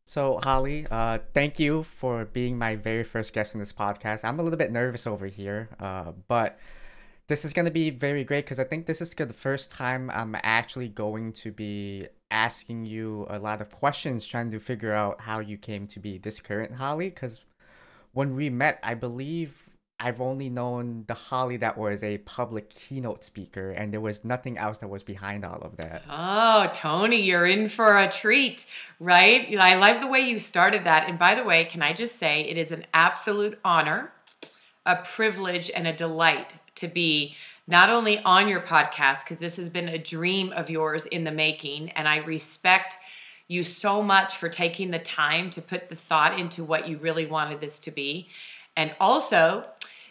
So, Holly, thank you for being my very first guest in this podcast. I'm a little bit nervous over here, but this is going to be very great because I think this is the first time I'm actually going to be asking you a lot of questions, trying to figure out how you came to be this current Holly. Because when we met, I believe I've only known the Holly that was a public keynote speaker, and there was nothing else that was behind all of that. Oh, Tony, you're in for a treat, right? I love the way you started that. And by the way, can I just say it is an absolute honor, a privilege, and a delight to be not only on your podcast, because this has been a dream of yours in the making, and I respect you so much for taking the time to put the thought into what you really wanted this to be. And also,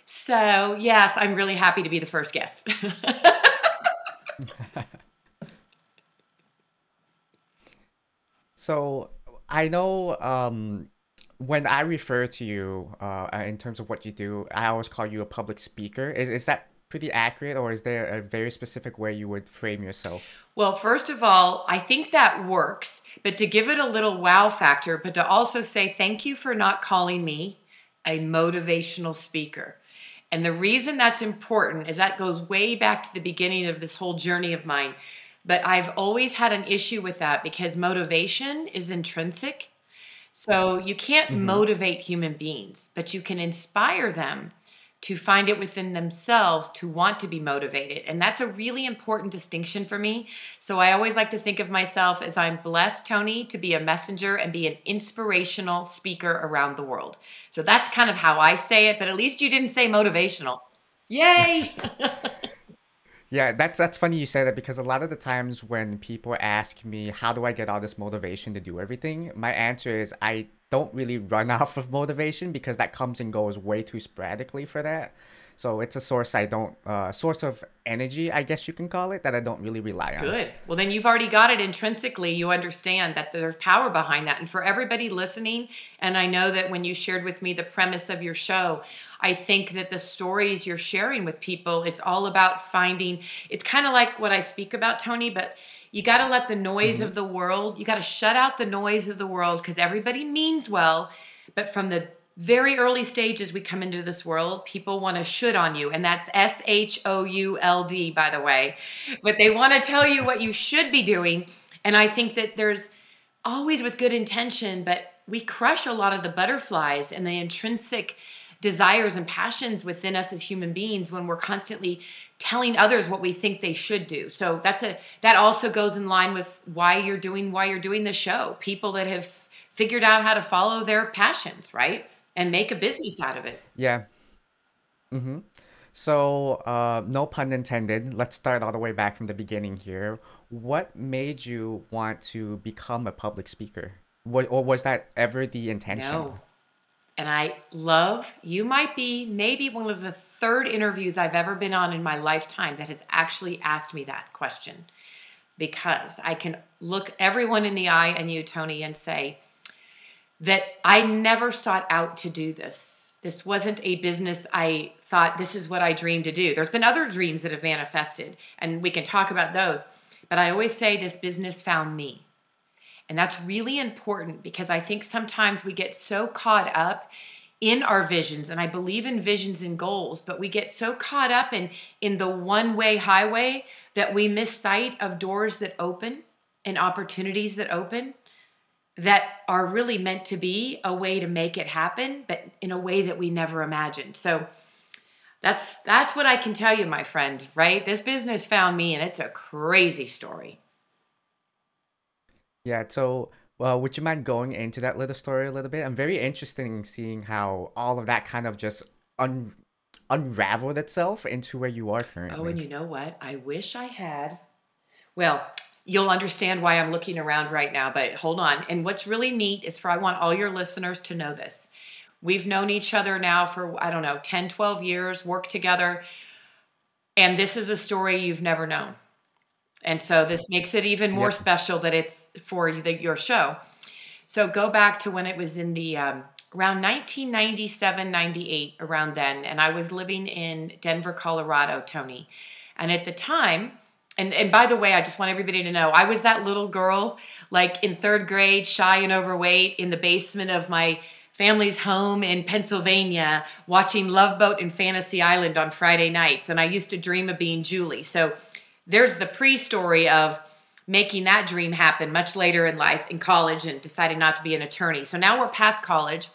so yes, I'm really happy to be the first guest. So I know when I refer to you in terms of what you do, I always call you a public speaker. Is that pretty accurate, or is there a very specific way you would frame yourself? Well, first of all, I think that works, but to give it a little wow factor, but to also say thank you for not calling me a motivational speaker. And the reason that's important is that goes way back to the beginning of this whole journey of mine. But I've always had an issue with that because motivation is intrinsic. So you can't Mm-hmm. motivate human beings, but you can inspire them to find it within themselves to want to be motivated. And that's a really important distinction for me. So I always like to think of myself as I'm blessed, Tony, to be a messenger and be an inspirational speaker around the world. So that's kind of how I say it, but at least you didn't say motivational. Yay! Yeah, that's funny you say that because a lot of the times when people ask me how do I get all this motivation to do everything, my answer is I don't really run off of motivation because that comes and goes way too sporadically for that. So it's a source of energy, I guess you can call it, that I don't really rely on. Good. Well, then you've already got it intrinsically. You understand that there's power behind that. And for everybody listening, and I know that when you shared with me the premise of your show, I think that the stories you're sharing with people, it's all about finding, it's kind of like what I speak about, Tony, but you got to let the noise Mm-hmm. of the world, you got to shut out the noise of the world because everybody means well. But from the very early stages we come into this world, people want to should on you. And that's SHOULD, by the way. But they want to tell you what you should be doing. And I think that there's always with good intention, but we crush a lot of the butterflies and the intrinsic desires and passions within us as human beings when we're constantly telling others what we think they should do. So that also goes in line with why you're doing the show. People that have figured out how to follow their passions, right? And make a business out of it. Yeah. Mm-hmm. So, no pun intended. Let's start all the way back from the beginning here. What made you want to become a public speaker? Or was that ever the intention? No. And you might be maybe one of the third interviews I've ever been on in my lifetime that has actually asked me that question. Because I can look everyone in the eye and you, Tony, and say that I never sought out to do this. This wasn't a business I thought this is what I dreamed to do. There's been other dreams that have manifested, and we can talk about those. But I always say this business found me. And that's really important because I think sometimes we get so caught up in our visions, and I believe in visions and goals, but we get so caught up in the one-way highway that we miss sight of doors that open and opportunities that open that are really meant to be a way to make it happen, but in a way that we never imagined. So that's what I can tell you, my friend, right? This business found me, and it's a crazy story. Yeah, so would you mind going into that little story a little bit? I'm very interested in seeing how all of that kind of just un unraveled itself into where you are Oh, currently. and you know what? I wish I had. Well, you'll understand why I'm looking around right now, but hold on. And what's really neat is I want all your listeners to know this. We've known each other now for, I don't know, 10, 12 years, worked together, and this is a story you've never known. And so this makes it even more Yep. special that it's for your show. So go back to when it was in the around 1997, 98, around then, and I was living in Denver, Colorado, Tony. And at the time, And by the way, I just want everybody to know, I was that little girl, like in third grade, shy and overweight, in the basement of my family's home in Pennsylvania, watching Love Boat and Fantasy Island on Friday nights. And I used to dream of being Julie. So there's the pre-story of making that dream happen much later in life, in college, and deciding not to be an attorney. So now we're past college.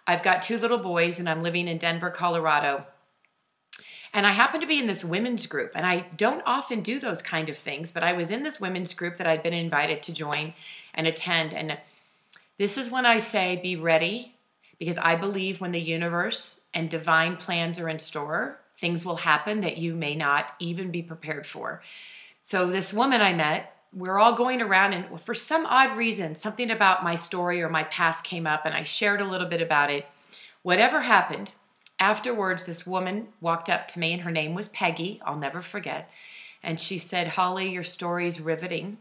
I've got two little boys, and I'm living in Denver, Colorado. And I happened to be in this women's group, and I don't often do those kind of things, but I was in this women's group that I'd been invited to join and attend. And this is when I say be ready, because I believe when the universe and divine plans are in store, things will happen that you may not even be prepared for. So this woman I met, we're all going around, and for some odd reason, something about my story or my past came up, and I shared a little bit about it. Whatever happened, afterwards, this woman walked up to me, and her name was Peggy. I'll never forget. And she said, Holly, your story's riveting.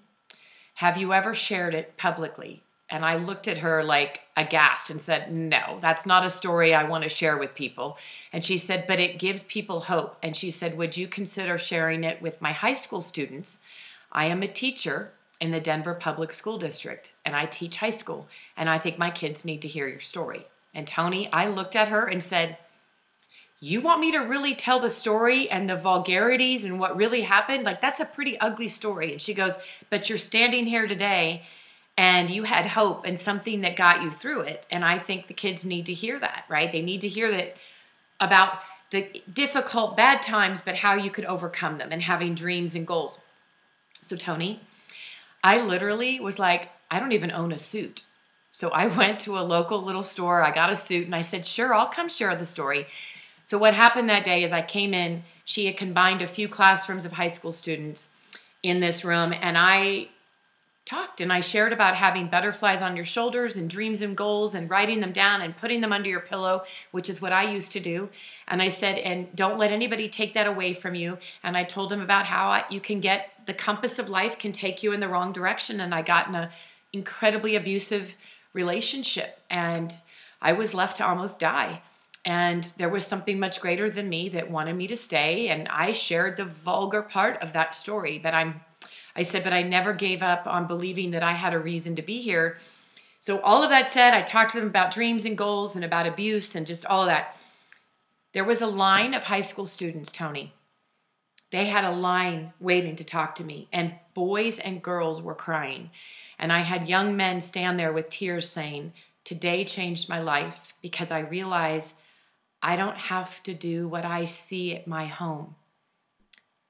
Have you ever shared it publicly? And I looked at her like aghast and said, no, that's not a story I want to share with people. And she said, but it gives people hope. And she said, would you consider sharing it with my high school students? I am a teacher in the Denver Public School District, and I teach high school. And I think my kids need to hear your story. And Tony, I looked at her and said, you want me to really tell the story and the vulgarities and what really happened? Like, that's a pretty ugly story. And she goes, but you're standing here today and you had hope and something that got you through it. And I think the kids need to hear that, right? They need to hear that about the difficult, bad times, but how you could overcome them and having dreams and goals. So Tony, I literally was like, I don't even own a suit. So I went to a local little store. I got a suit and I said, sure, I'll come share the story. So what happened that day is I came in, she had combined a few classrooms of high school students in this room, and I talked and I shared about having butterflies on your shoulders and dreams and goals and writing them down and putting them under your pillow, which is what I used to do. And I said, and don't let anybody take that away from you. And I told them about how you can get, the compass of life can take you in the wrong direction. And I got in an incredibly abusive relationship, and I was left to almost die. And there was something much greater than me that wanted me to stay. And I shared the vulgar part of that story. But I said, but I never gave up on believing that I had a reason to be here. So all of that said, I talked to them about dreams and goals and about abuse and just all of that. There was a line of high school students, Tony. They had a line waiting to talk to me. And boys and girls were crying. And I had young men stand there with tears saying, today changed my life because I realized I don't have to do what I see at my home.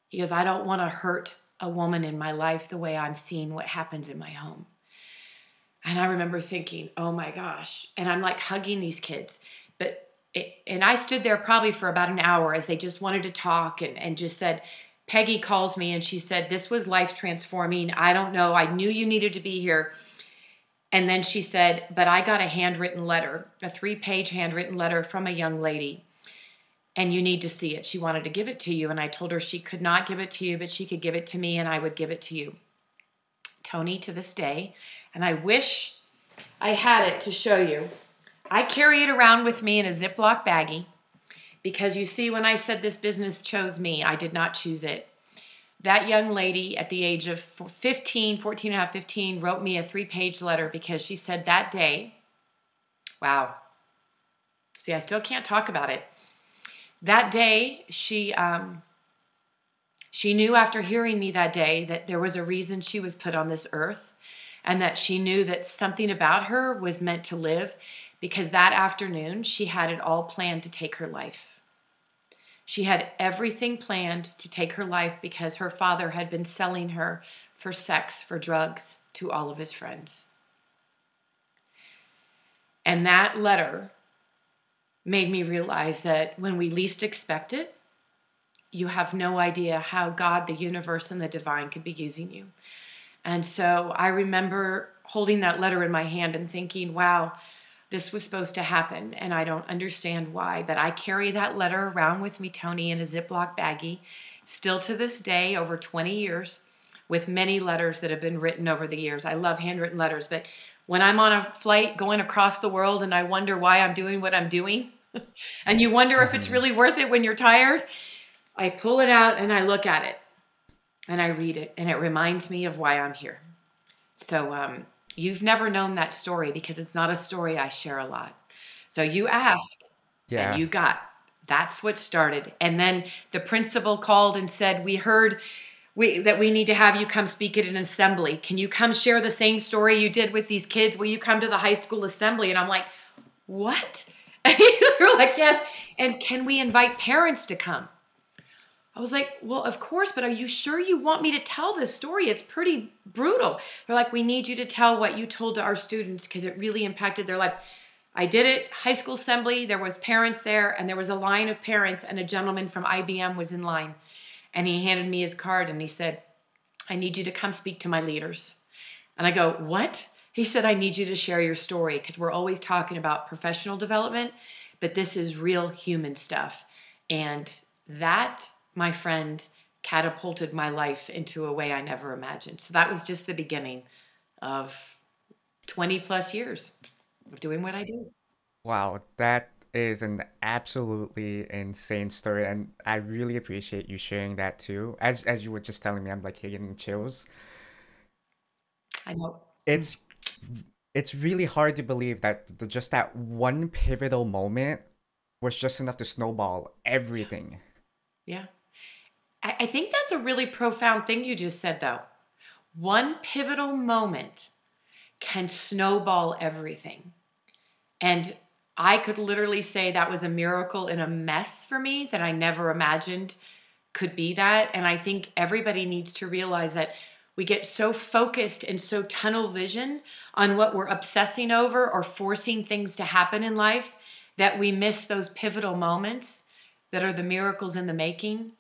He goes, I don't want to hurt a woman in my life the way I'm seeing what happens in my home. And I remember thinking, oh my gosh. And I'm like hugging these kids. And I stood there probably for about an hour as they just wanted to talk and just said, Peggy calls me and she said, this was life transforming. I don't know. I knew you needed to be here. And then she said, but I got a handwritten letter, a 3-page handwritten letter from a young lady, and you need to see it. She wanted to give it to you, and I told her she could not give it to you, but she could give it to me, and I would give it to you. Tony, to this day, and I wish I had it to show you. I carry it around with me in a Ziploc baggie because you see, when I said this business chose me, I did not choose it. That young lady at the age of 15, 14 and a half, 15, wrote me a 3-page letter because she said that day, wow. See, I still can't talk about it. That day, she knew after hearing me that day that there was a reason she was put on this earth, and that she knew that something about her was meant to live, because that afternoon she had it all planned to take her life. She had everything planned to take her life because her father had been selling her for sex, for drugs, to all of his friends. And that letter made me realize that when we least expect it, you have no idea how God, the universe, and the divine could be using you. And so I remember holding that letter in my hand and thinking, wow, this was supposed to happen, and I don't understand why, but I carry that letter around with me, Tony, in a Ziploc baggie, still to this day, over 20 years, with many letters that have been written over the years. I love handwritten letters, but when I'm on a flight going across the world and I wonder why I'm doing what I'm doing, and you wonder if it's really worth it when you're tired, I pull it out and I look at it. and I read it, and it reminds me of why I'm here. So you've never known that story because it's not a story I share a lot. So you asked, and Yeah. you got. That's what started. And then the principal called and said, "We heard that we need to have you come speak at an assembly. Can you come share the same story you did with these kids? Will you come to the high school assembly?" And I'm like, "What?" And they're like, "Yes. And can we invite parents to come?" I was like, "Well, of course, but are you sure you want me to tell this story? It's pretty brutal." They're like, "We need you to tell what you told to our students because it really impacted their lives." I did it, high school assembly, there was parents there, and there was a line of parents, and a gentleman from IBM was in line. And he handed me his card and he said, "I need you to come speak to my leaders." And I go, "What?" He said, "I need you to share your story because we're always talking about professional development, but this is real human stuff." And that, my friend, catapulted my life into a way I never imagined. So that was just the beginning of 20 plus years of doing what I do. Wow, that is an absolutely insane story, and I really appreciate you sharing that too. As you were just telling me, I'm like getting chills. I know. Mm, It's it's really hard to believe that just that one pivotal moment was just enough to snowball everything. yeah. I think that's a really profound thing you just said, though. One pivotal moment can snowball everything. And I could literally say that was a miracle in a mess for me that I never imagined could be that. And I think everybody needs to realize that we get so focused and so tunnel vision on what we're obsessing over or forcing things to happen in life that we miss those pivotal moments that are the miracles in the making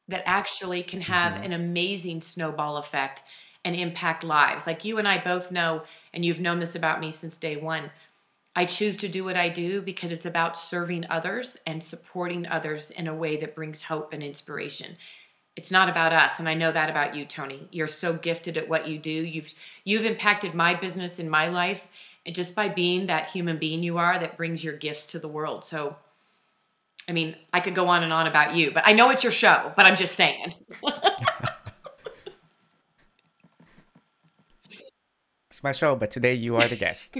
that actually can have Hmm. an amazing snowball effect and impact lives. Like you and I both know, and you've known this about me since day one. I choose to do what I do because it's about serving others and supporting others in a way that brings hope and inspiration. It's not about us, and I know that about you, Tony. You're so gifted at what you do. You've impacted my business in my life, and just by being that human being you are that brings your gifts to the world. So, I mean, I could go on and on about you, but I know it's your show, but I'm just saying. It's my show, but today you are the guest.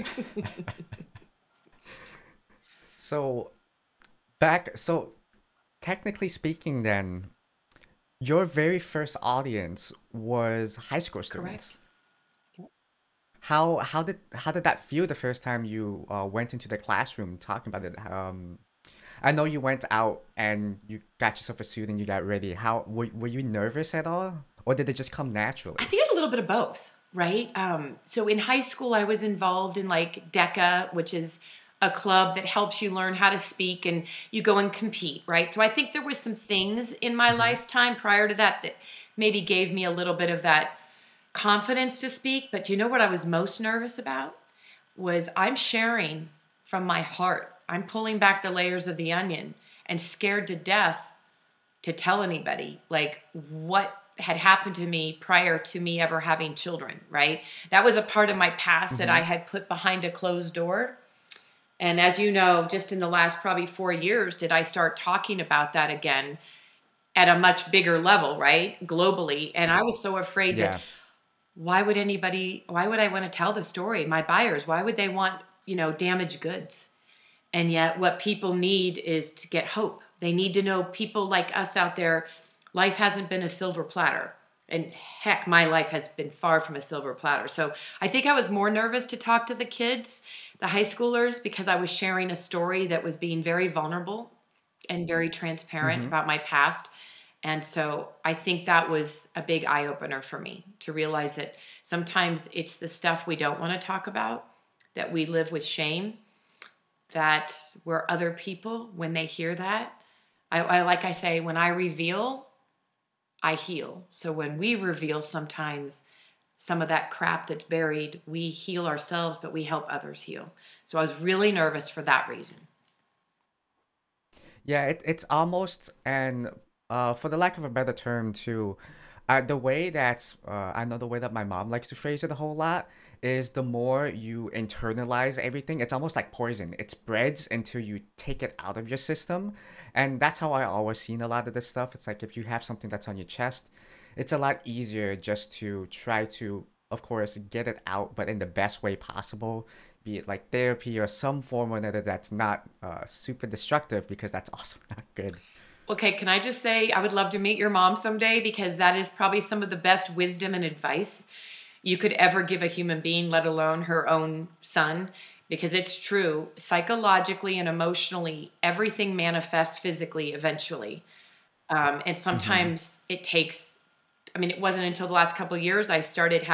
So so technically speaking, then your very first audience was high school Correct. students. How did that feel the first time you went into the classroom talking about it? I know you went out and you got yourself a suit and you got ready. How were you nervous at all, or did it just come I naturally? think it's a little bit of both, right? So in high school, I was involved in like DECA, which is a club that helps you learn how to speak and you go and compete, right? So I think there was some things in my Mm-hmm. lifetime prior to that that maybe gave me a little bit of that confidence to speak. But you know what I was most nervous about? Was I'm sharing from my heart. I'm pulling back the layers of the onion and scared to death to tell anybody like what had happened to me prior to me ever having children, right? That was a part of my past that Mm-hmm. I had put behind a closed door. And as you know, just in the last probably 4 years, did I start talking about that again at a much bigger level, right? Globally. And I was so afraid that Yeah. why would I want to tell the story? My buyers, why would they want, damaged goods? And yet, what people need is to get hope. They need to know people like us out there, life hasn't been a silver platter. And heck, my life has been far from a silver platter. So I think I was more nervous to talk to the kids, the high schoolers, because I was sharing a story that was being very vulnerable and very transparent Mm-hmm. about my past. And so I think that was a big eye opener for me to realize that sometimes it's the stuff we don't want to talk about, that we live with shame, that where other people, when they hear that, I like I say, when I reveal, I heal. So when we reveal sometimes some of that crap that's buried, we heal ourselves, but we help others heal. So I was really nervous for that reason. Yeah, it's almost and for the lack of a better term too, the way that I know the way that my mom likes to phrase it a whole lot is the more you internalize everything, it's almost like poison. It spreads until you take it out of your system, and that's how I always seen a lot of this stuff. It's like if you have something that's on your chest, it's a lot easier just to try to, of course, get it out, but in the best way possible, be it like therapy or some form or another that's not super destructive, because that's also not good. Okay, can I just say I would love to meet your mom someday because that is probably some of the best wisdom and advice you could ever give a human being, let alone her own son. Because it's true, psychologically and emotionally, everything manifests physically eventually. And Mm-hmm. sometimes it takes, I mean, it wasn't until the last couple of years I started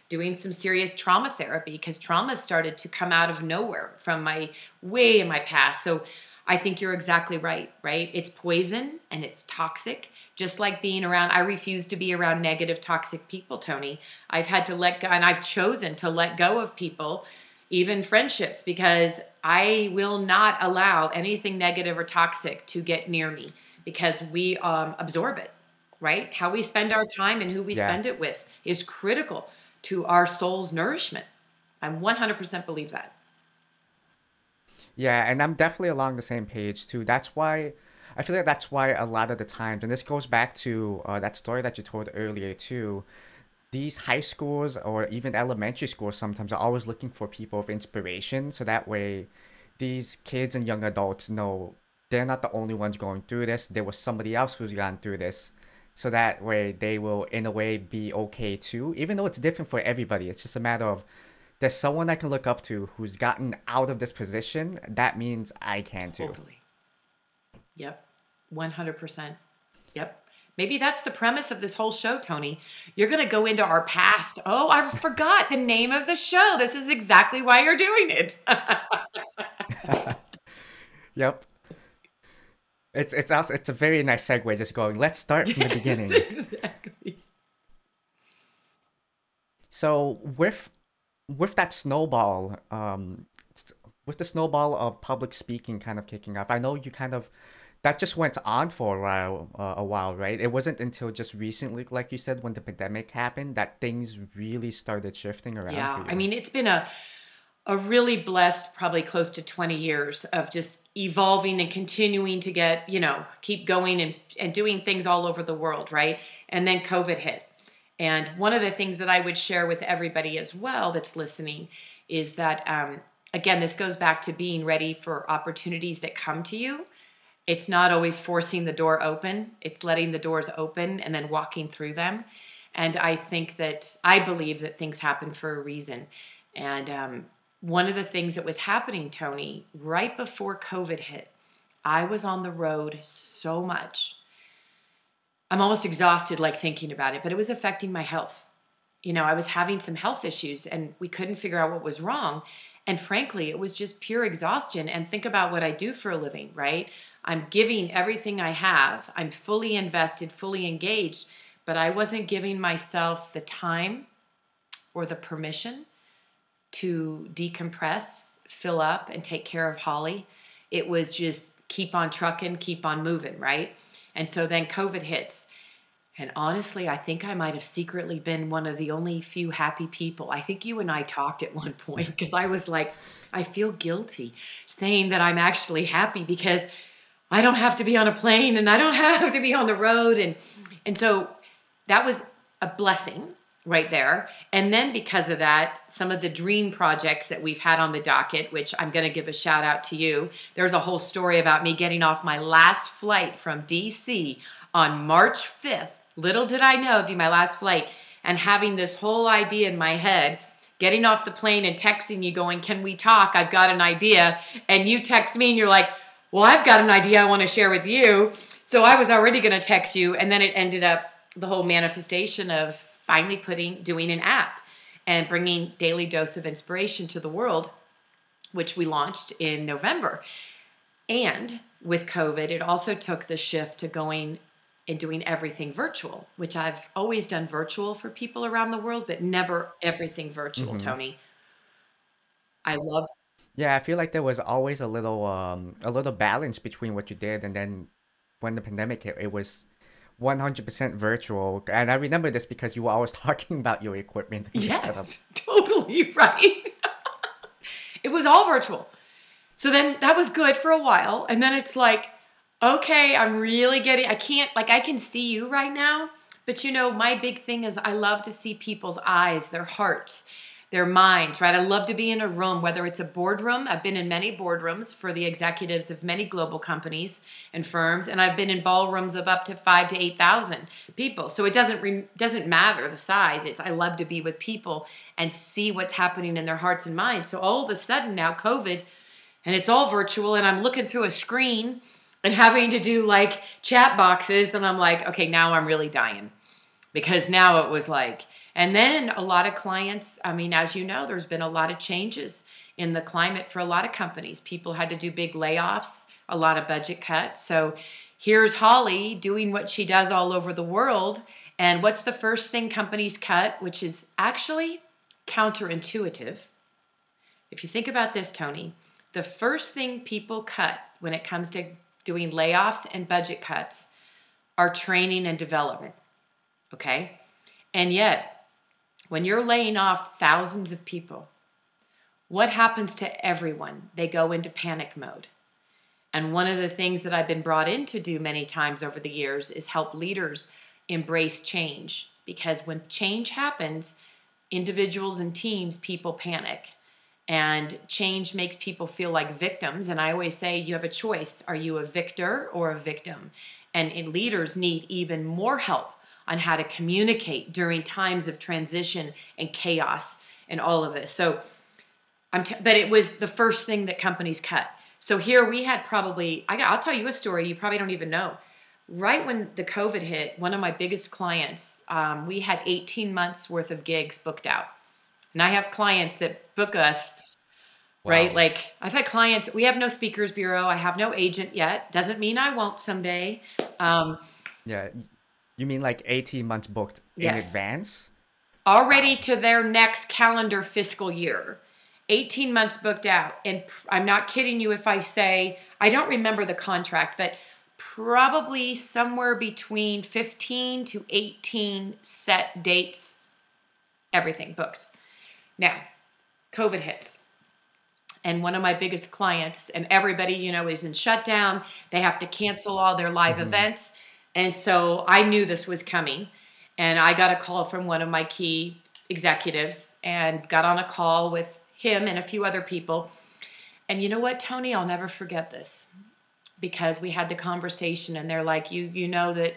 doing some serious trauma therapy because trauma started to come out of nowhere from my way in my past. So I think you're exactly right, right? It's poison and it's toxic. Just like being around, I refuse to be around negative, toxic people, Tony. I've had to let go, and I've chosen to let go of people, even friendships, because I will not allow anything negative or toxic to get near me because we absorb it, right? How we spend our time and who we Yeah. spend it with is critical to our soul's nourishment. I 100% believe that. Yeah, and I'm definitely along the same page too. That's why I feel like that's why a lot of the times, and this goes back to that story that you told earlier too. These high schools or even elementary schools sometimes are always looking for people of inspiration, so that way these kids and young adults know they're not the only ones going through this. There was somebody else who's gone through this. So that way they will in a way be okay too. Even though it's different for everybody. It's just a matter of there's someone I can look up to who's gotten out of this position. That means I can too. Totally. Yep. 100%. Yep. Maybe that's the premise of this whole show, Tony. You're going to go into our past. Oh, I forgot the name of the show. This is exactly why you're doing it. Yep. It's also it's a very nice segue just going, let's start from the Yes, beginning. exactly. So with that snowball, with the snowball of public speaking kind of kicking off, I know you kind of that just went on for a while, right? It wasn't until just recently, like you said, when the pandemic happened, that things really started shifting around for Yeah. I you. mean, it's been a really blessed, probably close to 20 years of just evolving and continuing to get, keep going and doing things all over the world, right? And then COVID hit. And one of the things that I would share with everybody as well that's listening is that, again, this goes back to being ready for opportunities that come to you. It's not always forcing the door open, it's letting the doors open and then walking through them. And I believe that things happen for a reason. And one of the things that was happening, Tony, right before COVID hit, I was on the road so much. I'm almost exhausted, like thinking about it, but it was affecting my health. I was having some health issues and we couldn't figure out what was wrong. And frankly, it was just pure exhaustion. And think about what I do for a living, right? I'm giving everything I have, I'm fully invested, fully engaged, but I wasn't giving myself the time or the permission to decompress, fill up, and take care of Holly. It was just keep on trucking, keep on moving, right? And so then COVID hits. And honestly, I think I might have secretly been one of the only few happy people. I think you and I talked at one point because I was like, I feel guilty saying that I'm actually happy because I don't have to be on a plane and I don't have to be on the road. And so that was a blessing right there. And then because of that, some of the dream projects that we've had on the docket, which I'm going to give a shout out to you. There's a whole story about me getting off my last flight from DC on March 5th. Little did I know it'd be my last flight, and having this whole idea in my head, getting off the plane and texting you going, can we talk? I've got an idea. And you text me and you're like, well, I've got an idea I want to share with you. So I was already going to text you. And then it ended up the whole manifestation of finally doing an app and bringing Daily Dose of Inspiration to the world, which we launched in November. And with COVID, it also took the shift to going and doing everything virtual, which I've always done virtual for people around the world, but never everything virtual, Mm-hmm. Tony. I love. Yeah, I feel like there was always a little balance between what you did, and then when the pandemic hit, it was 100% virtual. And I remember this because you were always talking about your equipment and your setup. Yes, totally right. It was all virtual. So then that was good for a while. And then it's like, okay, I'm really I can see you right now, But you know, my big thing is I love to see people's eyes, their hearts, their minds, right? I love to be in a room, whether it's a boardroom. I've been in many boardrooms for the executives of many global companies and firms, and I've been in ballrooms of up to 5 to 8,000 people. So it doesn't matter the size. It's I love to be with people and see what's happening in their hearts and minds. So all of a sudden now COVID, and it's all virtual, and I'm looking through a screen and having to do like chat boxes, and I'm like, okay, now I'm really dying, because now it was like, and then a lot of clients, I mean, as you know, there's been a lot of changes in the climate for a lot of companies. People had to do big layoffs, a lot of budget cuts. So here's Holly doing what she does all over the world. And what's the first thing companies cut, which is actually counterintuitive? If you think about this, Tony, the first thing people cut when it comes to doing layoffs and budget cuts are training and development. Okay? And yet, when you're laying off thousands of people, what happens to everyone? They go into panic mode. And one of the things that I've been brought in to do many times over the years is help leaders embrace change. Because when change happens, individuals and teams, people panic. And change makes people feel like victims. And I always say you have a choice. Are you a victor or a victim? And leaders need even more help on how to communicate during times of transition and chaos and all of this. So, but it was the first thing that companies cut. So here we had probably, I'll tell you a story you probably don't even know. Right when the COVID hit, one of my biggest clients, we had 18 months worth of gigs booked out. And I have clients that book us, right? Wow. Like I've had clients, we have no speakers bureau. I have no agent yet. Doesn't mean I won't someday. Yeah. You mean like 18 months booked in Yes. advance? Already Wow. to their next calendar fiscal year. 18 months booked out. And I'm not kidding you if I say, I don't remember the contract, but probably somewhere between 15 to 18 set dates, everything booked. Now, COVID hits. And one of my biggest clients, and everybody, you know, is in shutdown. They have to cancel all their live Mm-hmm. events. And so I knew this was coming. And I got a call from one of my key executives and got on a call with him and a few other people. And you know what, Tony, I'll never forget this, because we had the conversation and they're like, you know that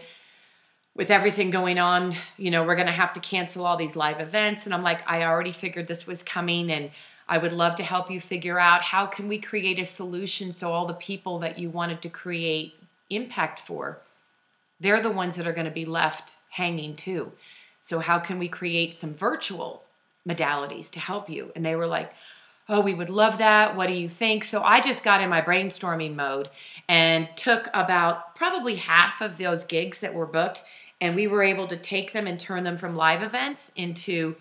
with everything going on, you know, we're going to have to cancel all these live events. And I'm like, I already figured this was coming, and I would love to help you figure out how can we create a solution so all the people that you wanted to create impact for, they're the ones that are going to be left hanging too. So how can we create some virtual modalities to help you? And they were like, oh, we would love that. What do you think? So I just got in my brainstorming mode and took about probably half of those gigs that were booked, and we were able to take them and turn them from live events into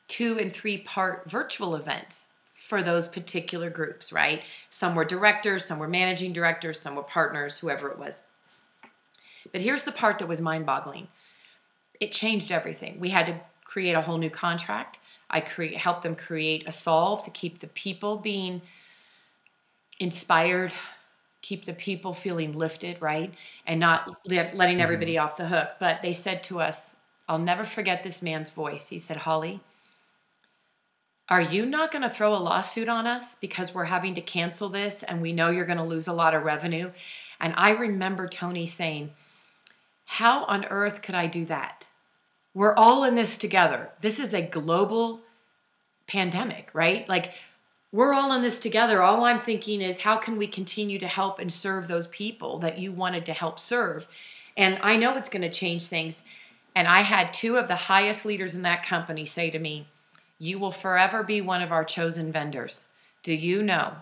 2 and 3 part virtual events for those particular groups, right? Some were directors, some were managing directors, some were partners, whoever it was. But here's the part that was mind-boggling. It changed everything. We had to create a whole new contract. I helped them create a solve to keep the people being inspired, keep the people feeling lifted, right? And not letting Mm-hmm. everybody off the hook. But they said to us, I'll never forget this man's voice. He said, Holly, are you not going to throw a lawsuit on us because we're having to cancel this and we know you're going to lose a lot of revenue? And I remember Tony saying, how on earth could I do that? We're all in this together. This is a global pandemic, right? Like, we're all in this together. All I'm thinking is, how can we continue to help and serve those people that you wanted to help serve? And I know it's going to change things. And I had 2 of the highest leaders in that company say to me, you will forever be one of our chosen vendors. Do you know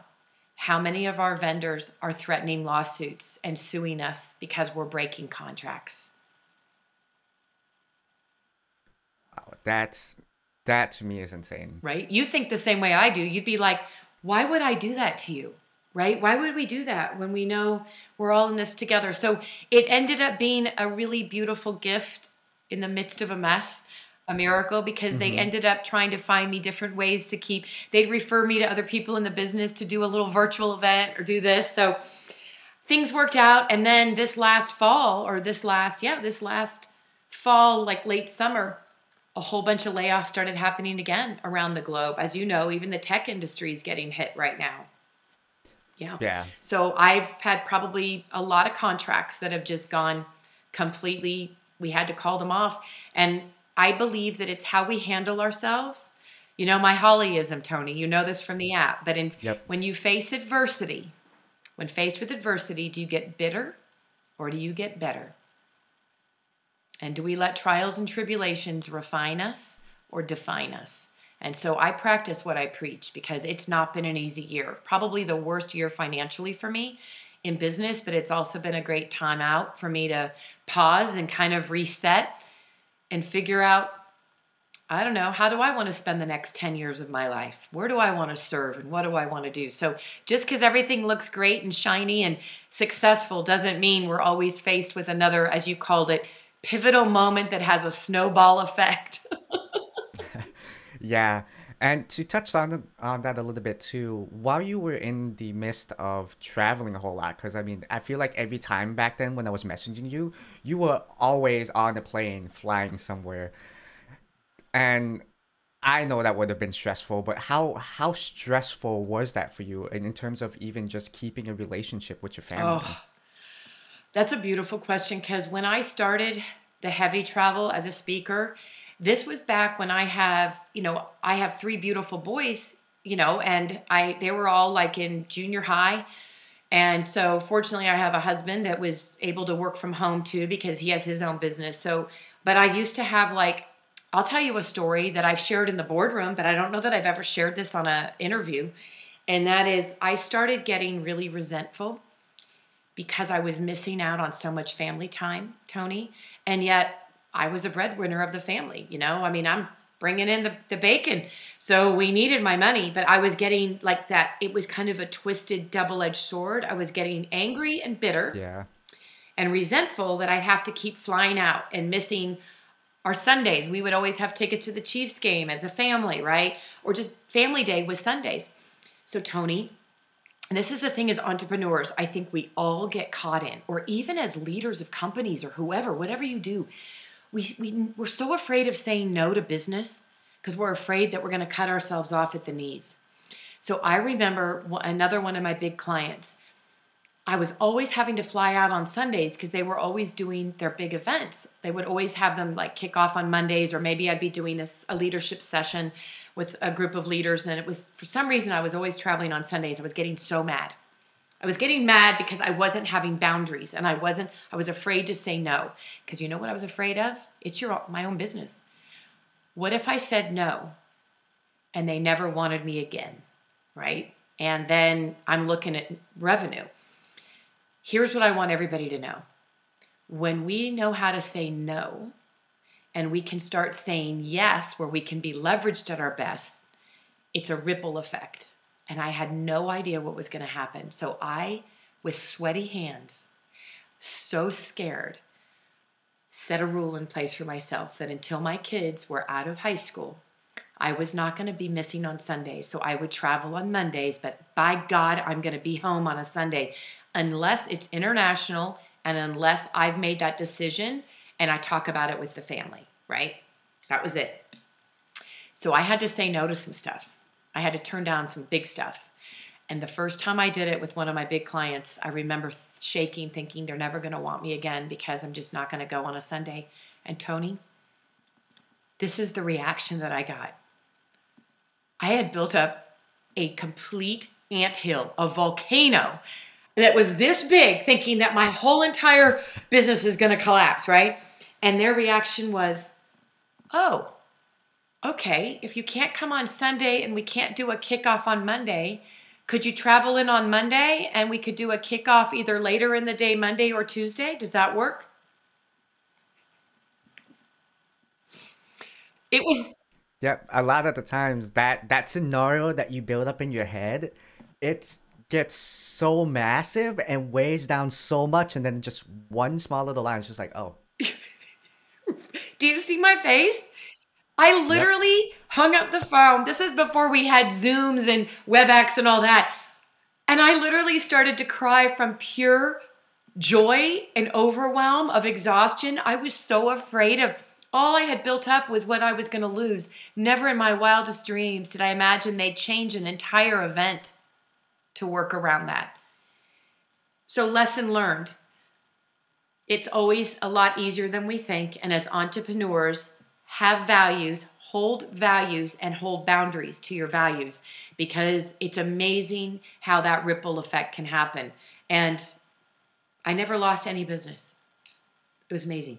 how many of our vendors are threatening lawsuits and suing us because we're breaking contracts? Wow. That to me is insane. Right? You think the same way I do. You'd be like, why would I do that to you? Right? Why would we do that when we know we're all in this together? So it ended up being a really beautiful gift in the midst of a mess, a miracle, because they Mm-hmm. ended up trying to find me different ways to keep, they'd refer me to other people in the business to do a little virtual event or do this. So things worked out. And then this last fall, like late summer, a whole bunch of layoffs started happening again around the globe. As you know, even the tech industry is getting hit right now. Yeah. Yeah. So I've had probably a lot of contracts that have just gone completely, we had to call them off. And I believe that it's how we handle ourselves. You know, my Hollyism, Tony, you know this from the app, but Yep. when you face adversity, when faced with adversity, do you get bitter or do you get better? And do we let trials and tribulations refine us or define us? And so I practice what I preach because it's not been an easy year. Probably the worst year financially for me in business, but it's also been a great time out for me to pause and kind of reset and figure out, I don't know, how do I want to spend the next 10 years of my life? Where do I want to serve and what do I want to do? So just because everything looks great and shiny and successful doesn't mean we're always faced with another, as you called it, pivotal moment that has a snowball effect. Yeah. And to touch on that a little bit too, while you were in the midst of traveling a whole lot, because I mean, I feel like every time back then when I was messaging you, you were always on a plane flying somewhere. And I know that would have been stressful, but how stressful was that for you in terms of even just keeping a relationship with your family? Oh, that's a beautiful question because when I started the heavy travel as a speaker, this was back when I have three beautiful boys, and they were all like in junior high. And so fortunately I have a husband that was able to work from home too because he has his own business. So, but I used to have like, I'll tell you a story that I've shared in the boardroom, but I don't know that I've ever shared this on an interview. And that is I started getting really resentful because I was missing out on so much family time, Tony. And yet I was a breadwinner of the family. I mean, I'm bringing in the bacon. So we needed my money, but I was getting like that. It was kind of a twisted double-edged sword. I was getting angry and bitter Yeah. and resentful that I have to keep flying out and missing our Sundays. We would always have tickets to the Chiefs game as a family, right? Or just family day was Sundays. So Tony, and this is the thing as entrepreneurs, I think we all get caught in, or even as leaders of companies or whoever, whatever you do, we're so afraid of saying no to business because we're afraid that we're going to cut ourselves off at the knees. So I remember another one of my big clients. I was always having to fly out on Sundays because they were always doing their big events. They would always have them like kick off on Mondays, or maybe I'd be doing a leadership session with a group of leaders. And it was, for some reason, I was always traveling on Sundays. I was getting so mad. I was getting mad because I wasn't having boundaries and I was afraid to say no. Because you know what I was afraid of? It's my own business. What if I said no and they never wanted me again, right? And then I'm looking at revenue. Here's what I want everybody to know. When we know how to say no and we can start saying yes, where we can be leveraged at our best, it's a ripple effect. And I had no idea what was going to happen. So I, with sweaty hands, so scared, set a rule in place for myself that until my kids were out of high school, I was not going to be missing on Sundays. So I would travel on Mondays, but by God, I'm going to be home on a Sunday unless it's international and unless I've made that decision and I talk about it with the family, right? That was it. So I had to say no to some stuff. I had to turn down some big stuff. And the first time I did it with one of my big clients, I remember shaking, thinking they're never going to want me again because I'm just not going to go on a Sunday. And Tony, this is the reaction that I got. I had built up a complete anthill, a volcano that was this big, thinking that my whole entire business is going to collapse, right? And their reaction was, oh, okay, if you can't come on Sunday and we can't do a kickoff on Monday, could you travel in on Monday and we could do a kickoff either later in the day, Monday or Tuesday? Does that work? It was, Yep, a lot of the times that scenario that you build up in your head, it gets so massive and weighs down so much, and then just one small little line is just like, oh, do you see my face? I yep, literally hung up the phone. This is before we had Zooms and WebEx and all that. And I literally started to cry from pure joy and overwhelm of exhaustion. I was so afraid of all I had built up was what I was going to lose. Never in my wildest dreams did I imagine they'd change an entire event to work around that. So, lesson learned. It's always a lot easier than we think. And as entrepreneurs, have values, and hold boundaries to your values, because it's amazing how that ripple effect can happen. And I never lost any business. It was amazing.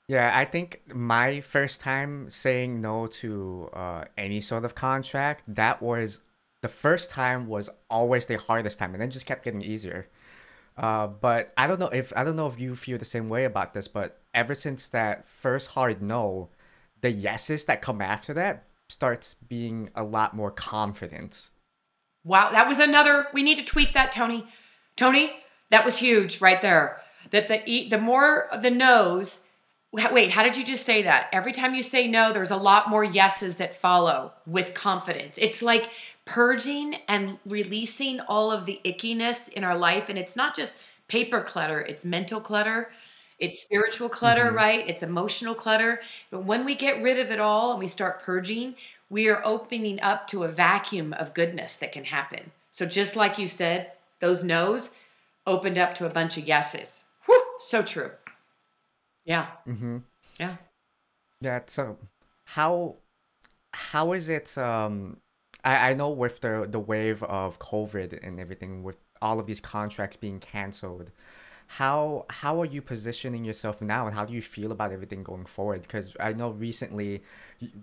Yeah, I think my first time saying no to any sort of contract, that was the first time was always the hardest time, and then just kept getting easier. But I don't know if you feel the same way about this, but ever since that first hard no, the yeses that come after that starts being a lot more confident. Wow, that was another. We need to tweet that, Tony. Tony, that was huge right there. That the more the no's. Wait, how did you just say that? Every time you say no, there's a lot more yeses that follow with confidence. It's like purging and releasing all of the ickiness in our life. And it's not just paper clutter, it's mental clutter, it's spiritual clutter, Mm-hmm. right? It's emotional clutter. But when we get rid of it all and we start purging, we are opening up to a vacuum of goodness that can happen. So just like you said, those no's opened up to a bunch of yeses. Whew, so true. Yeah. Mm-hmm. Yeah. Yeah. So how how is it I know with the wave of COVID and everything, with all of these contracts being canceled, how are you positioning yourself now, and how do you feel about everything going forward? Because I know recently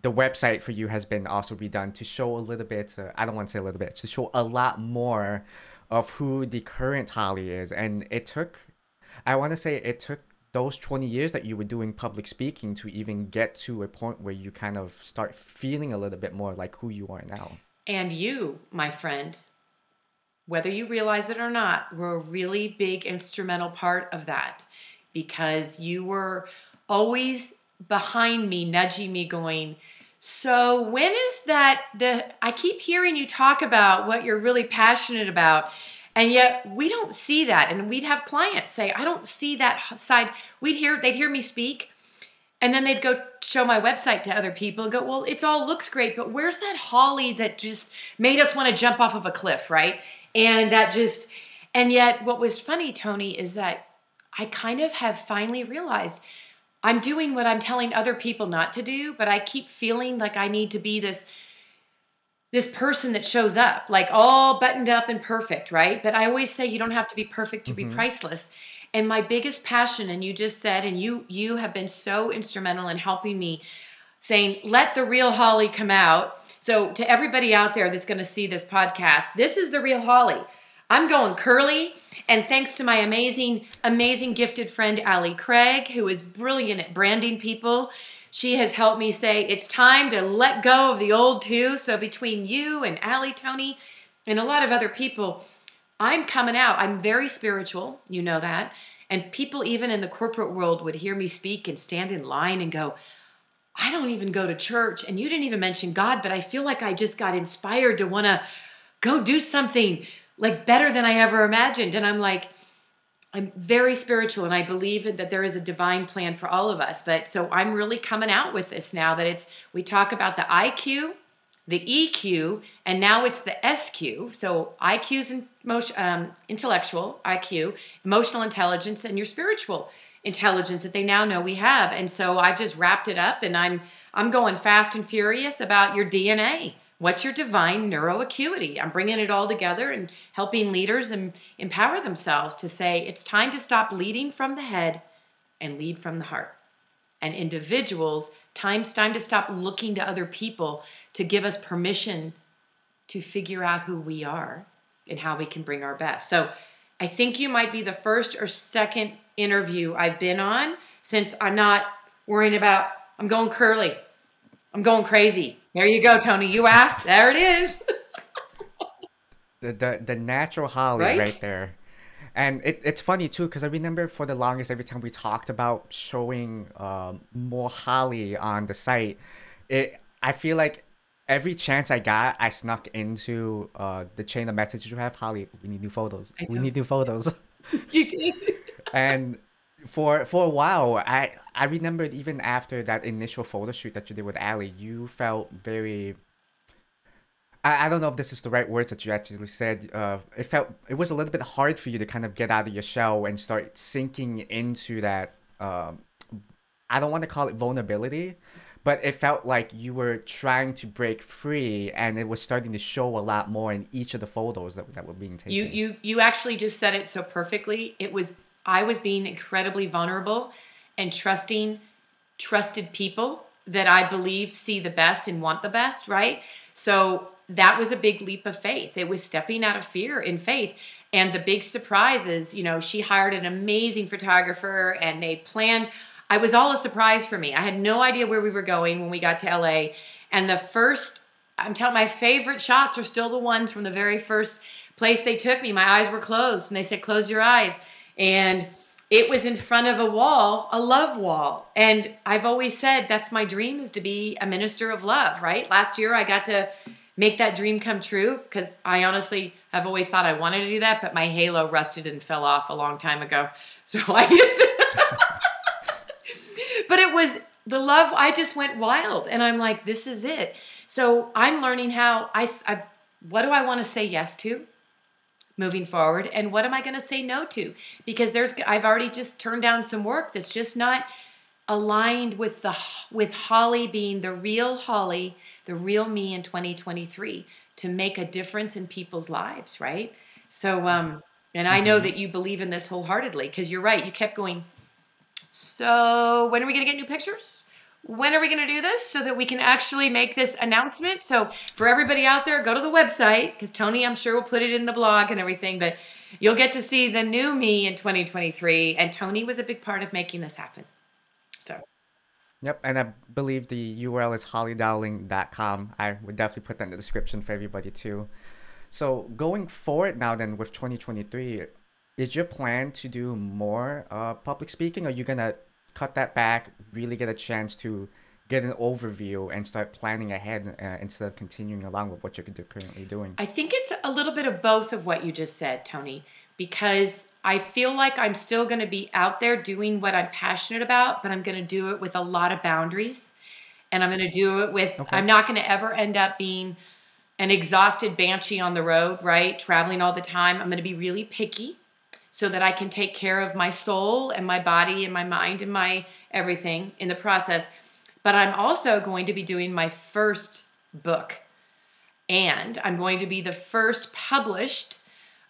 the website for you has been also redone to show a little bit, I don't want to say a little bit, to show a lot more of who the current Holly is. And it took, I want to say it took those 20 years that you were doing public speaking to even get to a point where you kind of start feeling a little bit more like who you are now. And you, my friend, whether you realize it or not, were a really big instrumental part of that, because you were always behind me, nudging me, going, so when is that I keep hearing you talk about what you're really passionate about, and yet we don't see that. And we'd have clients say, I don't see that side. They'd hear me speak, and then they'd go show my website to other people and go, well, it's all looks great, but where's that Holly that just made us want to jump off of a cliff, right? And and yet what was funny, Tony, is that I kind of have finally realized I'm doing what I'm telling other people not to do, but I keep feeling like I need to be this person that shows up, like all buttoned up and perfect, right? But I always say you don't have to be perfect to be Mm-hmm. priceless. And my biggest passion, and you just said, and you have been so instrumental in helping me, saying, let the real Holly come out. So to everybody out there that's going to see this podcast, this is the real Holly. I'm going curly. And thanks to my amazing, amazing gifted friend, Allie Craig, who is brilliant at branding people. She has helped me say, it's time to let go of the old too. So between you and Allie, Tony, and a lot of other people, I'm coming out. I'm very spiritual. You know that. And people even in the corporate world would hear me speak and stand in line and go, I don't even go to church, and you didn't even mention God, but I feel like I just got inspired to want to go do something like better than I ever imagined. And I'm like, I'm very spiritual, and I believe that there is a divine plan for all of us. But so I'm really coming out with this now, that we talk about the IQ, the EQ, and now it's the SQ. So IQ is intellectual IQ, emotional intelligence, and your spiritual intelligence that they now know we have. And so I've just wrapped it up, and I'm going fast and furious about your DNA. What's your divine neuroacuity? I'm bringing it all together and helping leaders and empower themselves to say it's time to stop leading from the head and lead from the heart. And individuals, it's time to stop looking to other people to give us permission to figure out who we are and how we can bring our best. So I think you might be the first or second interview I've been on since I'm not worrying about, I'm going curly. I'm going crazy. There you go, Tony. You asked. There it is. The natural Holly Right? right there. And it's funny too, because I remember for the longest, every time we talked about showing more Holly on the site, I feel like every chance I got, I snuck into the chain of messages you have. Holly, we need new photos. I We know. need new photos. You did. And for a while, I remembered even after that initial photo shoot that you did with Ali, you felt very. I don't know if this is the right words that you actually said. It was a little bit hard for you to kind of get out of your shell and start sinking into that. I don't want to call it vulnerability, but it felt like you were trying to break free, and it was starting to show a lot more in each of the photos that were being You taken. you you actually just said it so perfectly. I was being incredibly vulnerable and trusting trusted people that I believe see the best and want the best, right? So that was a big leap of faith. It was stepping out of fear in faith. And the big surprise is, she hired an amazing photographer and they planned. I was all a surprise for me. I had no idea where we were going when we got to LA. And I'm telling my favorite shots are still the ones from the very first place they took me. My eyes were closed and they said, close your eyes. And it was in front of a wall, a love wall. And I've always said that's my dream, is to be a minister of love, right? Last year I got to make that dream come true because I honestly have always thought I wanted to do that, but my halo rusted and fell off a long time ago. So I just, but it was the love. I just went wild and I'm like, this is it. So I'm learning how what do I want to say yes to moving forward, and what am I going to say no to? Because I've already just turned down some work that's just not aligned with Holly being the real Holly, the real me in 2023 to make a difference in people's lives, right? So and I know Mm-hmm. that you believe in this wholeheartedly because you're right. You kept going, so when are we going to get new pictures? When are we going to do this so that we can actually make this announcement? So for everybody out there, go to the website because Tony, I'm sure, will put it in the blog and everything, but you'll get to see the new me in 2023. And Tony was a big part of making this happen. So Yep, and I believe the URL is hollydowling.com. I would definitely put that in the description for everybody too. So going forward now then with 2023, is your plan to do more public speaking, or are you gonna cut that back, really get a chance to get an overview and start planning ahead instead of continuing along with what you're currently doing? I think it's a little bit of both of what you just said, Tony, because I feel like I'm still going to be out there doing what I'm passionate about, but I'm going to do it with a lot of boundaries. And I'm going to do it I'm Okay. not going to ever end up being an exhausted banshee on the road, right? Traveling all the time. I'm going to be really picky so that I can take care of my soul and my body and my mind and my everything in the process. But I'm also going to be doing my book and I'm going to be the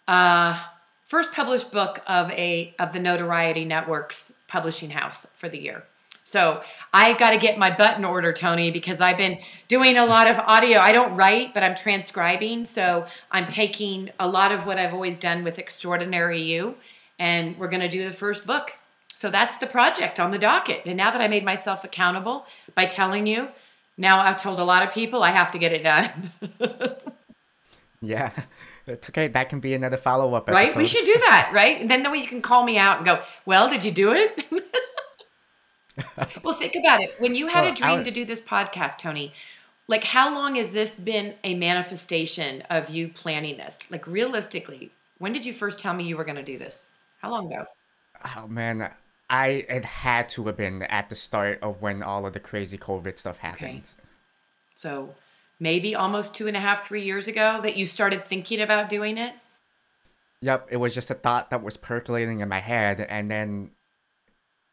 uh, first published book of the Notoriety Network's publishing house for the year. So I got to get my butt in order, Tony, because I've been doing a lot of audio. I don't write, but I'm transcribing. So I'm taking a lot of what I've always done with Extraordinary You, and we're going to do the first book. So that's the project on the docket. And now that I made myself accountable by telling you, now I've told a lot of people I have to get it done. Yeah, it's okay. That can be another follow-up Right? We episode. should do that, right? And then that way you can call me out and go, well, did you do it? Well, think about it. When you had a Well, dream to do this podcast, Tony, like how long has this been a manifestation of you planning this? Like realistically, when did you first tell me you were going to do this? How long ago? oh man, I it had to have been at the start of when all of the crazy COVID stuff Okay. happened. So maybe almost 2.5, 3 years ago that you started thinking about doing it. Yep, it was just a thought that was percolating in my head, and then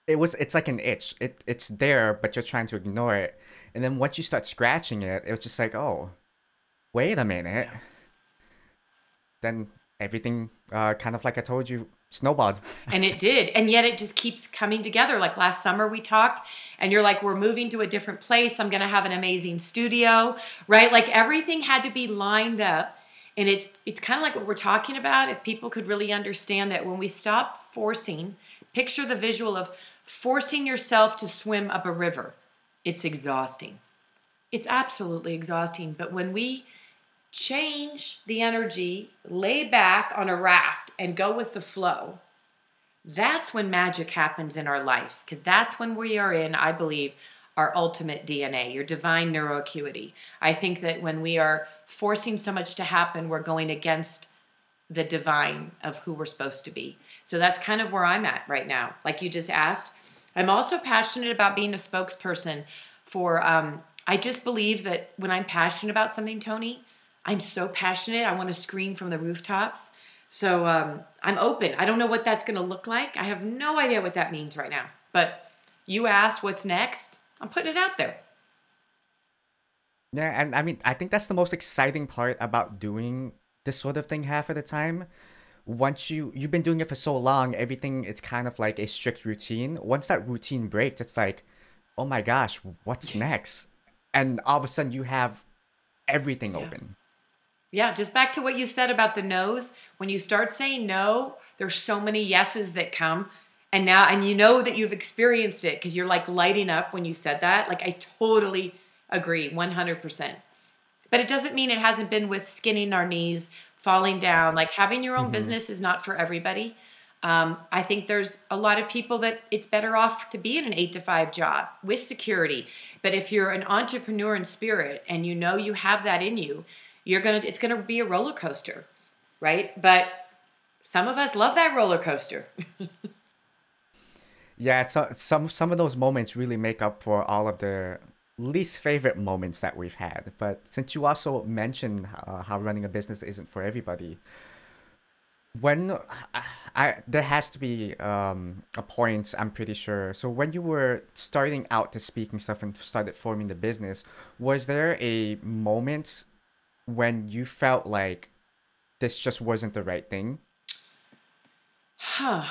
it's like an itch. It's there, but you're trying to ignore it. And then once you start scratching it, it was just like, oh, wait a minute. Yeah. Then everything, kind of like I told you, snowballed. And it did. And yet it just keeps coming together. Like last summer we talked and you're like, we're moving to a different place. I'm going to have an amazing studio, right? Like everything had to be lined up. And it's kind of like what we're talking about. If people could really understand that when we stop forcing, picture the visual of forcing yourself to swim up a river. It's exhausting. It's absolutely exhausting. But when we change the energy, lay back on a raft and go with the flow, that's when magic happens in our life. Because that's when we are in, I believe, our ultimate DNA, your divine neuroacuity. I think that when we are forcing so much to happen, we're going against the divine of who we're supposed to be. So that's kind of where I'm at right now. Like you just asked, I'm also passionate about being a spokesperson for, I just believe that when I'm passionate about something, Tony, I'm so passionate. I want to scream from the rooftops. So I'm open. I don't know what that's going to look like. I have no idea what that means right now. But you asked what's next. I'm putting it out there. Yeah, and I mean, I think that's the most exciting part about doing this sort of thing half of the time. Once you've been doing it for so long, everything is kind of like a strict routine. Once that routine breaks, it's like, oh my gosh, what's next? And all of a sudden you have everything Yeah. open. Yeah, just back to what you said about the no's. When you start saying no, there's so many yeses that come. And now, and you know that you've experienced it because you're like lighting up when you said that. Like, I totally agree, 100%. But it doesn't mean it hasn't been with skinning our knees, falling down. Like, having your own Mm-hmm. business is not for everybody. I think there's a lot of people that it's better off to be in an 8 to 5 job with security. But if you're an entrepreneur in spirit and you know you have that in you, it's gonna be a roller coaster, right? But some of us love that roller coaster. Yeah, some of those moments really make up for all of the least favorite moments that we've had. But since you also mentioned how running a business isn't for everybody, when there has to be a point, I'm pretty sure. So when you were starting out to speaking stuff and started forming the business, was there a moment when you felt like this just wasn't the right thing? Huh.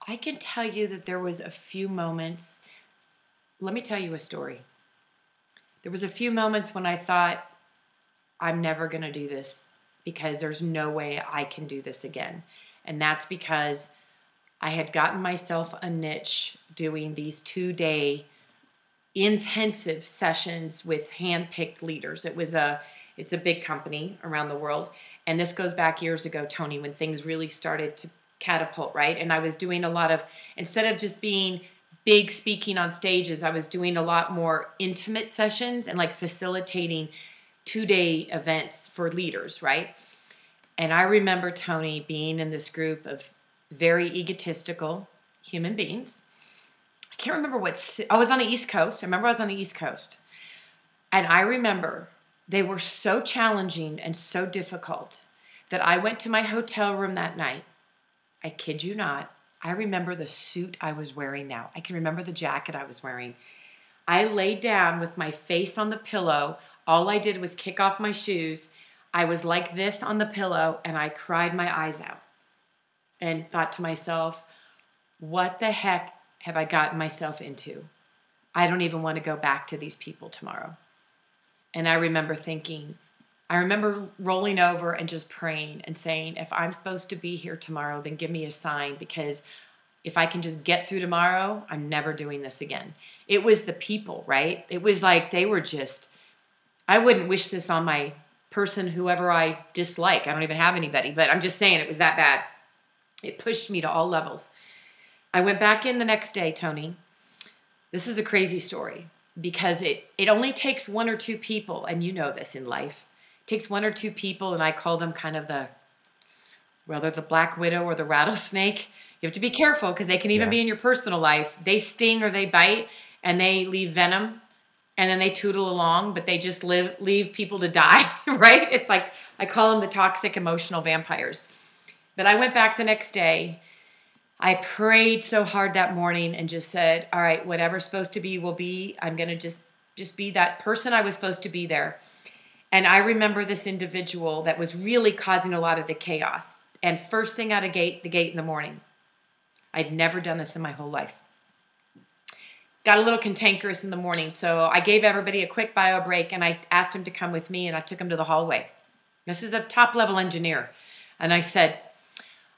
I can tell you that there was a few moments. Let me tell you a story. There was a few moments when I thought, I'm never going to do this because there's no way I can do this again. And that's because I had gotten myself a niche doing these 2 day intensive sessions with hand-picked leaders. It's a big company around the world. And this goes back years ago, Tony, when things really started to catapult, right? And I was doing a lot of, instead of just being big speaking on stages, I was doing a lot more intimate sessions and like facilitating 2 day events for leaders, right? And I remember, Tony, being in this group of very egotistical human beings. I can't remember I was on the East Coast. I remember I was on the East Coast. And I remember they were so challenging and so difficult that I went to my hotel room that night. I kid you not. I remember the suit I was wearing now. I can remember the jacket I was wearing. I laid down with my face on the pillow. All I did was kick off my shoes. I was like this on the pillow and I cried my eyes out and thought to myself, what the heck have I gotten myself into? I don't even want to go back to these people tomorrow. And I remember rolling over and just praying and saying, if I'm supposed to be here tomorrow, then give me a sign, because if I can just get through tomorrow, I'm never doing this again. It was the people, right? It was like they were just, I wouldn't wish this on my person, whoever I dislike. I don't even have anybody, but I'm just saying it was that bad. It pushed me to all levels. I went back in the next day, Tony. This is a crazy story because it only takes one or two people, and you know this in life. It takes one or two people, and I call them kind of whether the black widow or the rattlesnake. You have to be careful because they can even Yeah. be in your personal life. They sting or they bite and they leave venom and then they tootle along, but they just leave people to die, right? It's like, I call them the toxic emotional vampires. But I went back the next day. I prayed so hard that morning and just said, all right, whatever's supposed to be will be. I'm going to just be that person I was supposed to be there. And I remember this individual that was really causing a lot of the chaos. And first thing out of the gate in the morning, I'd never done this in my whole life. Got a little cantankerous in the morning, so I gave everybody a quick bio break and I asked him to come with me and I took him to the hallway. This is a top-level engineer. And I said,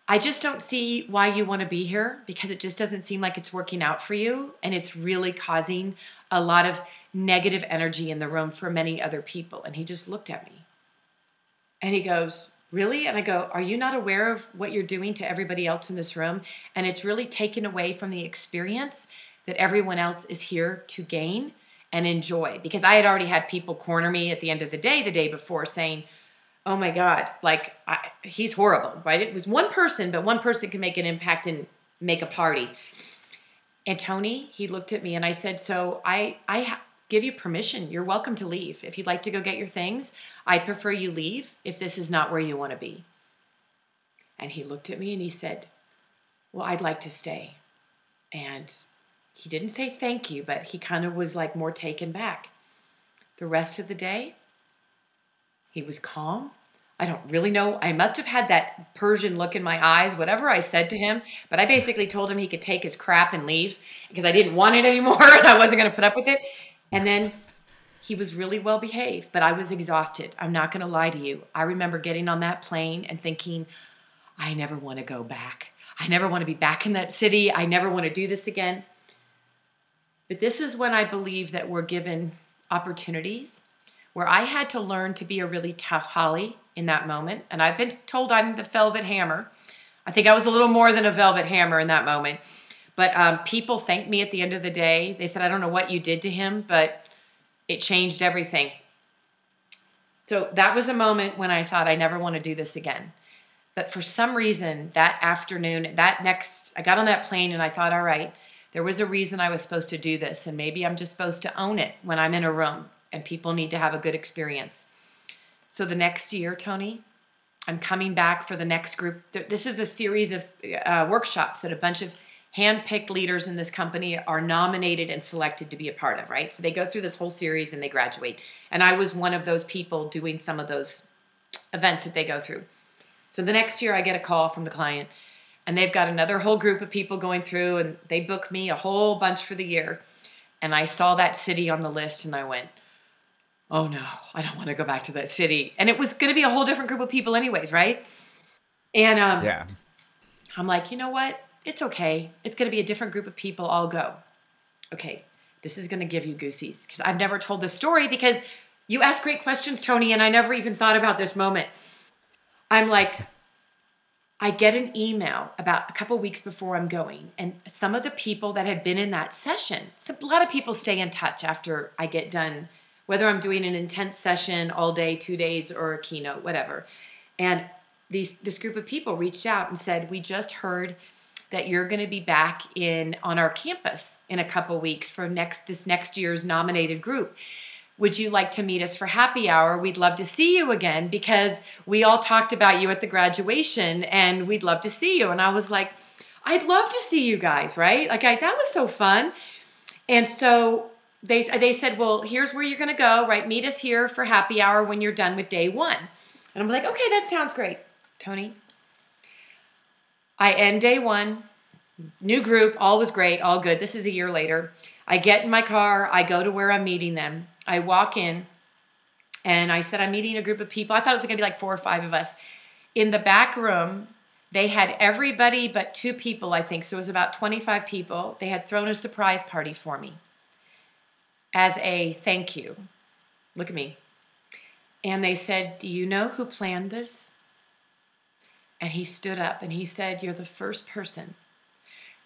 I just don't see why you want to be here, because it just doesn't seem like it's working out for you, and it's really causing a lot of negative energy in the room for many other people. And he just looked at me and he goes, really? And I go, are you not aware of what you're doing to everybody else in this room? And it's really taken away from the experience that everyone else is here to gain and enjoy. Because I had already had people corner me at the end of the day before, saying, Oh my God. Like, he's horrible, right? It was one person, but one person can make an impact and make a party. And Tony, he looked at me and I said, so give you permission. You're welcome to leave. If you'd like to go get your things, I prefer you leave if this is not where you want to be. And he looked at me and he said, well, I'd like to stay. And he didn't say thank you, but he kind of was like more taken back. The rest of the day, he was calm. I don't really know. I must have had that Persian look in my eyes, whatever I said to him. But I basically told him he could take his crap and leave because I didn't want it anymore and I wasn't going to put up with it. And then he was really well behaved, but I was exhausted. I'm not going to lie to you. I remember getting on that plane and thinking, I never want to go back. I never want to be back in that city. I never want to do this again. But this is when I believe that we're given opportunities where I had to learn to be a really tough Holly in that moment. And I've been told I'm the velvet hammer. I think I was a little more than a velvet hammer in that moment. But people thanked me at the end of the day. They said, I don't know what you did to him, but it changed everything. So that was a moment when I thought I never want to do this again. But for some reason, that afternoon, I got on that plane and I thought, all right, there was a reason I was supposed to do this. And maybe I'm just supposed to own it when I'm in a room and people need to have a good experience. So the next year, Tony, I'm coming back for the next group. This is a series of workshops that a bunch of hand-picked leaders in this company are nominated and selected to be a part of, right? So they go through this whole series and they graduate. And I was one of those people doing some of those events that they go through. So the next year I get a call from the client and they've got another whole group of people going through and they book me a whole bunch for the year. And I saw that city on the list and I went, oh no, I don't want to go back to that city. And it was going to be a whole different group of people anyways, right? And Yeah. I'm like, you know what? It's okay. It's going to be a different group of people. I'll go. Okay, this is going to give you goosies because I've never told this story because you ask great questions, Tony, and I never even thought about this moment. I'm like, I get an email about a couple weeks before I'm going, and some of the people that had been in that session, so a lot of people stay in touch after I get done, whether I'm doing an intense session all day, 2 days, or a keynote, whatever. And this group of people reached out and said, we just heard that you're going to be back on our campus in a couple weeks for this next year's nominated group. Would you like to meet us for happy hour? We'd love to see you again because we all talked about you at the graduation and we'd love to see you. And I was like, I'd love to see you guys, right? Like that was so fun. And so they said, well, here's where you're going to go, right? Meet us here for happy hour when you're done with day one. And I'm like, okay, that sounds great, Tony. I end day one, new group, all was great, all good. This is a year later. I get in my car, I go to where I'm meeting them. I walk in and I said, I'm meeting a group of people. I thought it was going to be like 4 or 5 of us. In the back room, they had everybody but 2 people, I think. So it was about 25 people. They had thrown a surprise party for me as a thank you. Look at me. And they said, do you know who planned this? And he stood up and he said, you're the first person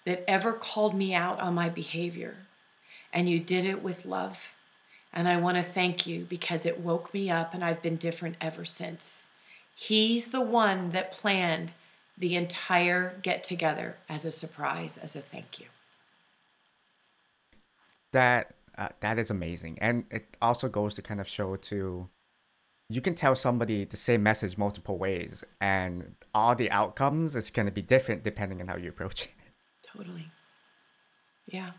that ever called me out on my behavior. And you did it with love. And I want to thank you because it woke me up and I've been different ever since. He's the one that planned the entire get-together as a surprise, as a thank you. That is amazing. And it also goes to kind of show to, you can tell somebody the same message multiple ways and all the outcomes is going to be different depending on how you approach it. Totally. Yeah.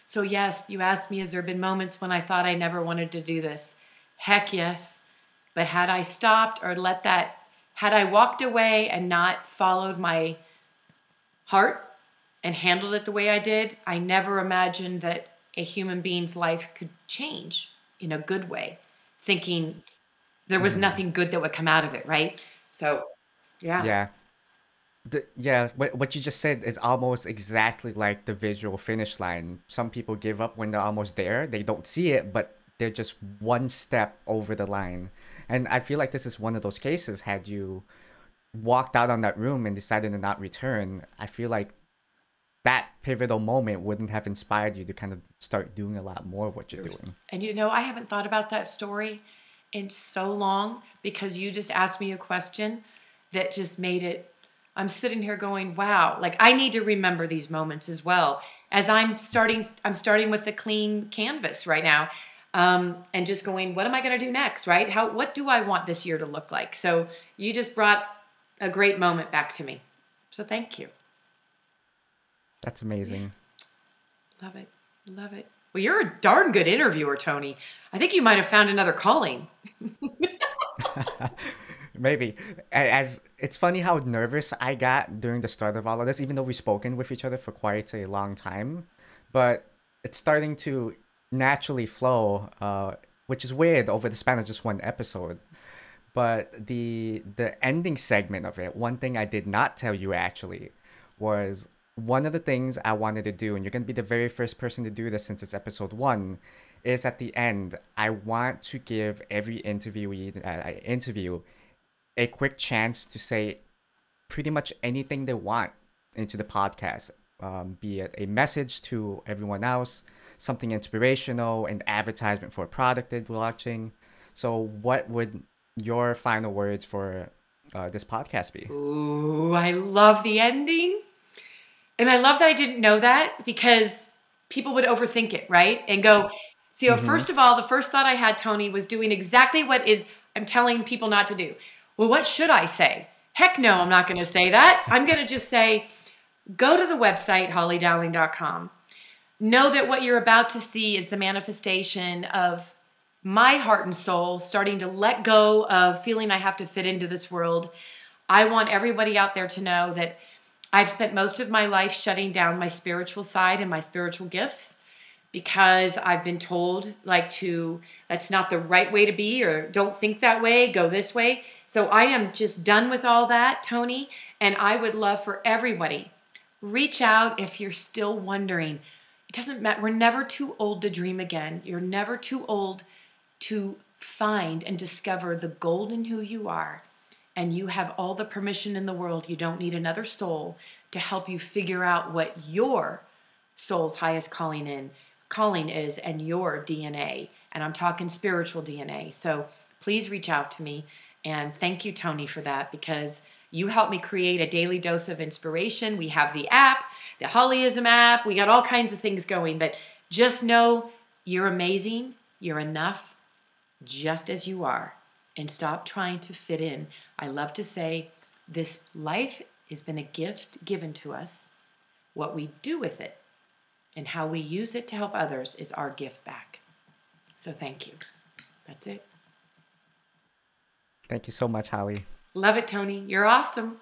So yes, you asked me, has there been moments when I thought I never wanted to do this? Heck yes. But had I stopped or had I walked away and not followed my heart and handled it the way I did, I never imagined that a human being's life could change in a good way, thinking there was nothing good that would come out of it, right? So, yeah. Yeah. What you just said is almost exactly like the visual finish line. Some people give up when they're almost there. They don't see it, but they're just one step over the line. And I feel like this is one of those cases. Had you walked out on that room and decided to not return, I feel like that pivotal moment wouldn't have inspired you to kind of start doing a lot more of what you're doing. And I haven't thought about that story. in so long because you just asked me a question that just made it. I'm sitting here going, wow, like I need to remember these moments as well. As I'm starting with a clean canvas right now. And just going, what am I going to do next, right? What do I want this year to look like? So you just brought a great moment back to me. So thank you. That's Yeah, amazing. love it. Love it. Well, you're a darn good interviewer, Tony. I think you might have found another calling. Maybe. As it's funny how nervous I got during the start of all of this, even though we've spoken with each other for quite a long time. But it's starting to naturally flow, which is weird over the span of just one episode. But the ending segment of it, one thing I did not tell you actually was one of the things I wanted to do, and you're gonna be the very first person to do this since it's episode one, is at the end, I want to give every interviewee that I interview a quick chance to say pretty much anything they want into the podcast, be it a message to everyone else, something inspirational, an advertisement for a product they're watching. So, what would your final words for this podcast be? Ooh, I love the ending. And I love that I didn't know that because people would overthink it, right? And go, so Mm-hmm. first of all, the first thought I had, Tony, was doing exactly what is I'm telling people not to do. Well, what should I say? Heck no, I'm not going to say that. I'm going to just say, go to the website, hollydowling.com. Know that what you're about to see is the manifestation of my heart and soul starting to let go of feeling I have to fit into this world. I want everybody out there to know that I've spent most of my life shutting down my spiritual side and my spiritual gifts because I've been told that's not the right way to be, or don't think that way, go this way. So I am just done with all that, Tony, and I would love for everybody, reach out if you're still wondering. It doesn't matter. We're never too old to dream again. You're never too old to find and discover the gold in who you are. And you have all the permission in the world. You don't need another soul to help you figure out what your soul's highest calling is, and your DNA. And I'm talking spiritual DNA. So please reach out to me. And thank you, Tony, for that, because you helped me create a daily dose of inspiration. We have the app, the Hollyism app. We got all kinds of things going. But just know you're amazing. You're enough just as you are. And stop trying to fit in. I love to say this life has been a gift given to us. What we do with it and how we use it to help others is our gift back. So thank you. That's it. Thank you so much, Holly. Love it, Tony. You're awesome.